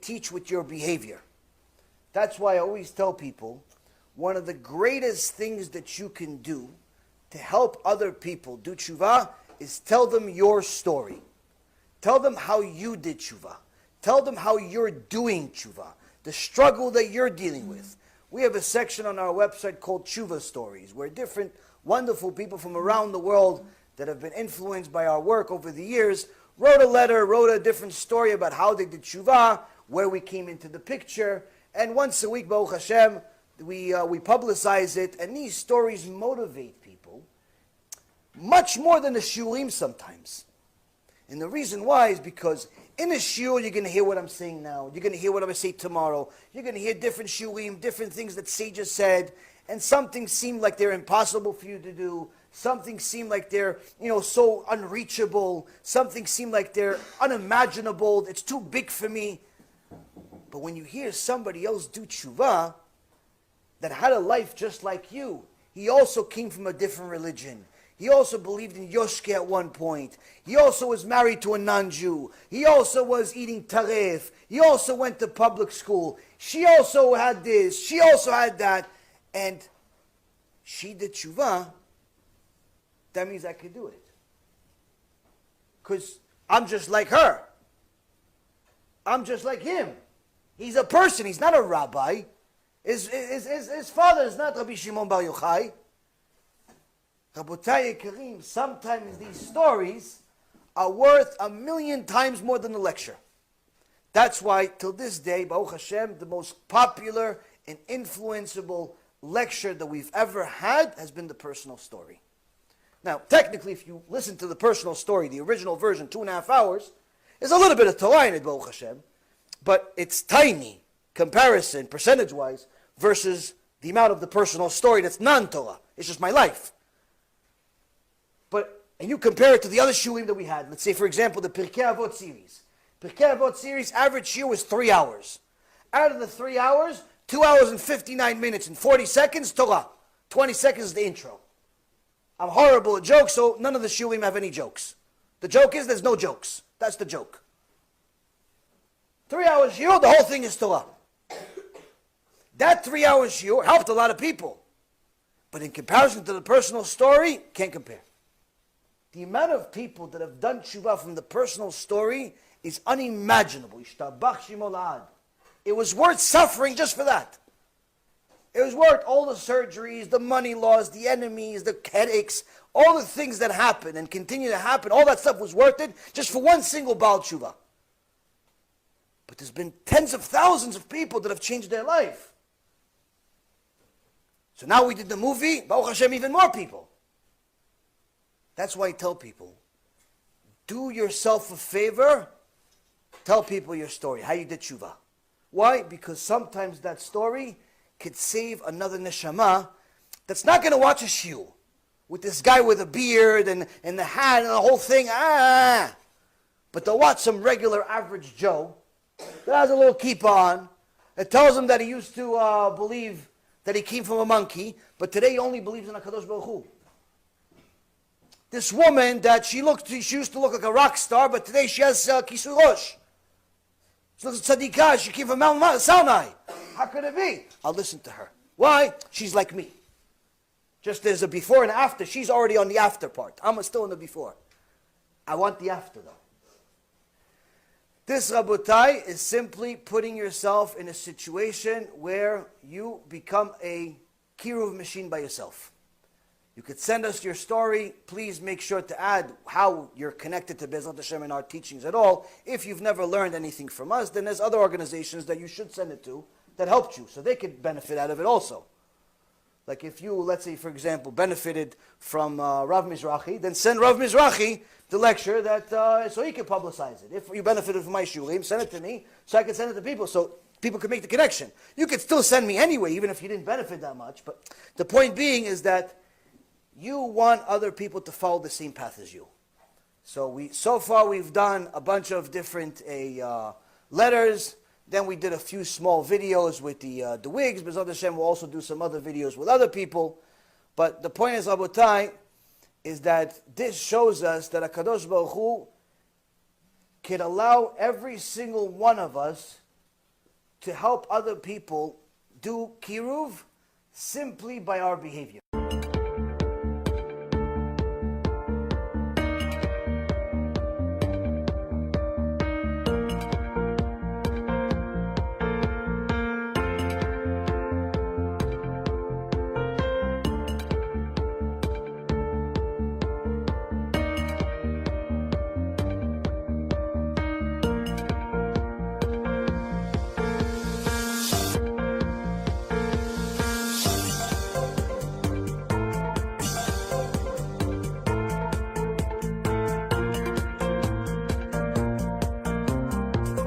teach with your behavior. That's why I always tell people, one of the greatest things that you can do to help other people do tshuva is tell them your story. Tell them how you did tshuva. Tell them how you're doing tshuva, the struggle that you're dealing with. We have a section on our website called Tshuva Stories, where different wonderful people from around the world that have been influenced by our work over the years wrote a letter, wrote a different story about how they did tshuva, where we came into the picture. And once a week, Baruch Hashem, we publicize it, and these stories motivate people much more than the shiurim sometimes. And the reason why is because in a shiur, you're going to hear what I'm saying now. You're going to hear what I'm going to say tomorrow. You're going to hear different shiurim, different things that sages said, and some things seem like they're impossible for you to do. Some things seem like they're, so unreachable. Some things seem like they're unimaginable. It's too big for me. But when you hear somebody else do tshuva, that had a life just like you, he also came from a different religion. He also believed in Yoshke at one point. He also was married to a non-Jew. He also was eating taref. He also went to public school. She also had this. She also had that. And she did tshuva. That means I could do it. Because I'm just like her. I'm just like him. He's a person. He's not a rabbi. His father is not Rabbi Shimon Bar Yochai. Rabotai Karim, sometimes these stories are worth 1,000,000 times more than the lecture. That's why, till this day, Baruch Hashem, the most popular and influenceable lecture that we've ever had has been the personal story. Now, technically, if you listen to the personal story, the original version, 2.5 hours, is a little bit of Torah in it, Baruch Hashem, but it's tiny comparison, percentage-wise, versus the amount of the personal story that's non-Torah. It's just my life. And you compare it to the other shulim that we had. Let's say, for example, the Pirkei Avot series. Pirkei Avot series, average shiur was 3 hours. Out of the 3 hours, 2 hours and 59 minutes and 40 seconds, Torah. 20 seconds is the intro. I'm horrible at jokes, so none of the shulim have any jokes. The joke is there's no jokes. That's the joke. 3 hours shiur, the whole thing is Torah. That 3 hours shiur helped a lot of people. But in comparison to the personal story, can't compare. The amount of people that have done tshuva from the personal story is unimaginable. It was worth suffering just for that. It was worth all the surgeries, the money loss, the enemies, the headaches, all the things that happen and continue to happen. All that stuff was worth it just for one single Baal tshuva. But there's been tens of thousands of people that have changed their life. So now we did the movie, Baruch Hashem, even more people. That's why I tell people, do yourself a favor, tell people your story, how you did tshuva. Why? Because sometimes that story could save another neshama that's not going to watch a shiur with this guy with a beard and the hat and the whole thing. But they'll watch some regular average Joe that has a little kippah on. It tells him that he used to believe that he came from a monkey, but today he only believes in HaKadosh Baruch Hu. This woman that she used to look like a rock star, but today she has kisui rosh. She looks at tzadikah, she came from Mount Sinai. How could it be? I'll listen to her. Why? She's like me. Just there's a before and after. She's already on the after part. I'm still in the before. I want the after though. This, Rabotai, is simply putting yourself in a situation where you become a kiruv machine by yourself. You could send us your story. Please make sure to add how you're connected to Bezrat Hashem and our teachings at all. If you've never learned anything from us, then there's other organizations that you should send it to that helped you, so they could benefit out of it also. Like if you, let's say, for example, benefited from Rav Mizrahi, then send Rav Mizrahi the lecture that so he can publicize it. If you benefited from my shulim, send it to me so I can send it to people so people can make the connection. You could still send me anyway, even if you didn't benefit that much. But the point being is that you want other people to follow the same path as you. So far we've done a bunch of different letters. Then we did a few small videos with the wigs. B'ezrat Hashem will also do some other videos with other people. But the point is, Rabotai, is that this shows us that HaKadosh Baruch Hu can allow every single one of us to help other people do kiruv simply by our behavior.